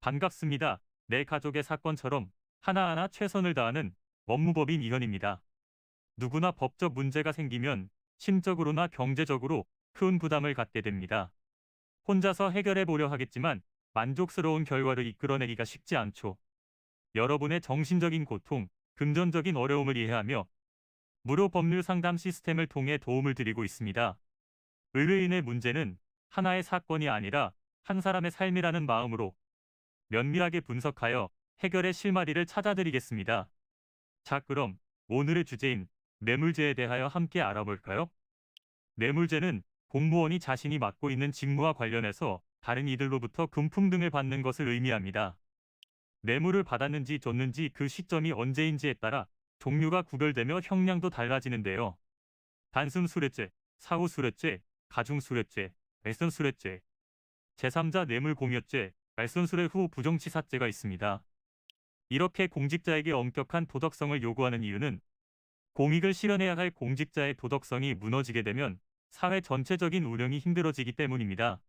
반갑습니다. 내 가족의 사건처럼 하나하나 최선을 다하는 법무법인 이현입니다. 누구나 법적 문제가 생기면 심적으로나 경제적으로 큰 부담을 갖게 됩니다. 혼자서 해결해 보려 하겠지만 만족스러운 결과를 이끌어내기가 쉽지 않죠. 여러분의 정신적인 고통, 금전적인 어려움을 이해하며 무료 법률 상담 시스템을 통해 도움을 드리고 있습니다. 의뢰인의 문제는 하나의 사건이 아니라 한 사람의 삶이라는 마음으로 면밀하게 분석하여 해결의 실마리를 찾아드리겠습니다. 자, 그럼 오늘의 주제인 뇌물죄에 대하여 함께 알아볼까요? 뇌물죄는 공무원이 자신이 맡고 있는 직무와 관련해서 다른 이들로부터 금품 등을 받는 것을 의미합니다. 뇌물을 받았는지 줬는지 그 시점이 언제인지에 따라 종류가 구별되며 형량도 달라지는데요. 단순 수뢰죄, 사후 수뢰죄, 가중 수뢰죄, 훼손 수뢰죄, 제3자 뇌물 공여죄, 말손 수뢰 후 부정치사죄가 있습니다. 이렇게 공직자에게 엄격한 도덕성을 요구하는 이유는 공익을 실현해야 할 공직자의 도덕성이 무너지게 되면 사회 전체적인 운영이 힘들어지기 때문입니다.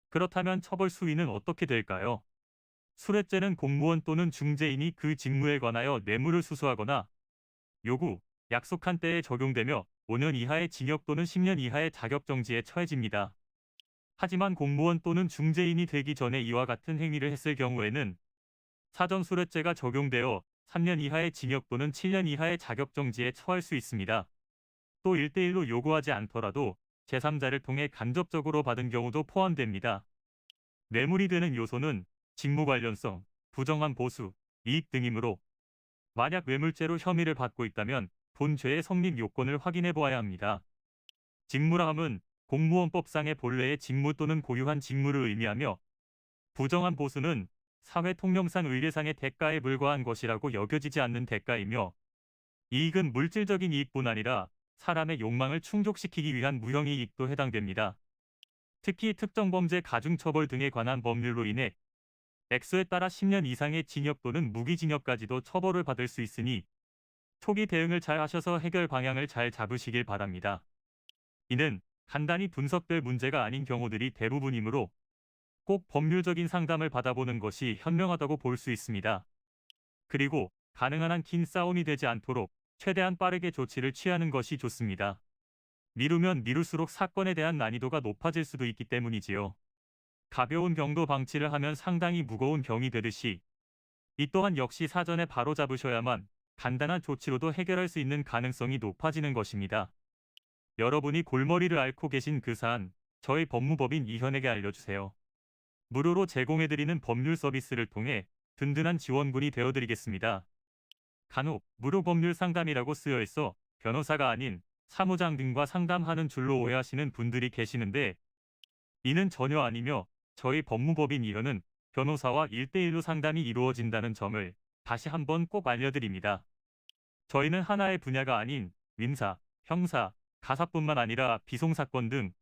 그렇다면 처벌 수위는 어떻게 될까요? 수뢰죄는 공무원 또는 중재인이 그 직무에 관하여 뇌물을 수수하거나 요구, 약속한 때에 적용되며 5년 이하의 징역 또는 10년 이하의 자격정지에 처해집니다. 하지만 공무원 또는 중재인이 되기 전에 이와 같은 행위를 했을 경우에는 사전수뢰죄가 적용되어 3년 이하의 징역 또는 7년 이하의 자격정지에 처할 수 있습니다. 또 1대1로 요구하지 않더라도 제3자를 통해 간접적으로 받은 경우도 포함됩니다. 뇌물이 되는 요소는 직무 관련성, 부정한 보수, 이익 등이므로 만약 뇌물죄로 혐의를 받고 있다면 본죄의 성립 요건을 확인해 보아야 합니다. 직무라함은 공무원법상의 본래의 직무 또는 고유한 직무를 의미하며 부정한 보수는 사회 통념상 의례상의 대가에 불과한 것이라고 여겨지지 않는 대가이며 이익은 물질적인 이익뿐 아니라 사람의 욕망을 충족시키기 위한 무형이익도 해당됩니다. 특히 특정범죄 가중처벌 등에 관한 법률로 인해 액수에 따라 10년 이상의 징역 또는 무기징역까지도 처벌을 받을 수 있으니 초기 대응을 잘 하셔서 해결 방향을 잘 잡으시길 바랍니다. 이는 간단히 분석될 문제가 아닌 경우들이 대부분이므로 꼭 법률적인 상담을 받아보는 것이 현명하다고 볼 수 있습니다. 그리고 가능한 한 긴 싸움이 되지 않도록 최대한 빠르게 조치를 취하는 것이 좋습니다. 미루면 미룰수록 사건에 대한 난이도가 높아질 수도 있기 때문이지요. 가벼운 경도 방치를 하면 상당히 무거운 병이 되듯이 이 또한 역시 사전에 바로잡으셔야만 간단한 조치로도 해결할 수 있는 가능성이 높아지는 것입니다. 여러분이 골머리를 앓고 계신 그 사안, 저희 법무법인 이현에게 알려주세요. 무료로 제공해드리는 법률 서비스를 통해 든든한 지원군이 되어드리겠습니다. 간혹 무료 법률 상담이라고 쓰여 있어 변호사가 아닌 사무장 등과 상담하는 줄로 오해하시는 분들이 계시는데 이는 전혀 아니며 저희 법무법인 이현은 변호사와 1대1로 상담이 이루어진다는 점을 다시 한번 꼭 알려드립니다. 저희는 하나의 분야가 아닌 민사, 형사, 가사뿐만 아니라 비송사건 등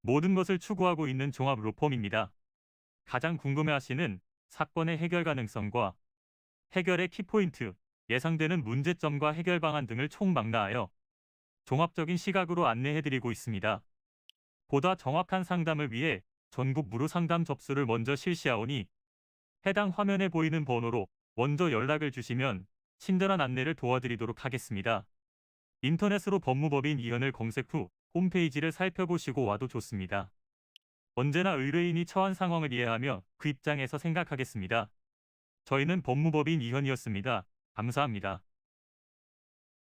모든 것을 추구하고 있는 종합 로펌입니다. 가장 궁금해하시는 사건의 해결 가능성과 해결의 키포인트, 예상되는 문제점과 해결 방안 등을 총망라하여 종합적인 시각으로 안내해드리고 있습니다. 보다 정확한 상담을 위해 전국 무료 상담 접수를 먼저 실시하오니 해당 화면에 보이는 번호로 먼저 연락을 주시면 친절한 안내를 도와드리도록 하겠습니다. 인터넷으로 법무법인 이현을 검색 후 홈페이지를 살펴보시고 와도 좋습니다. 언제나 의뢰인이 처한 상황을 이해하며 그 입장에서 생각하겠습니다. 저희는 법무법인 이현이었습니다. 감사합니다.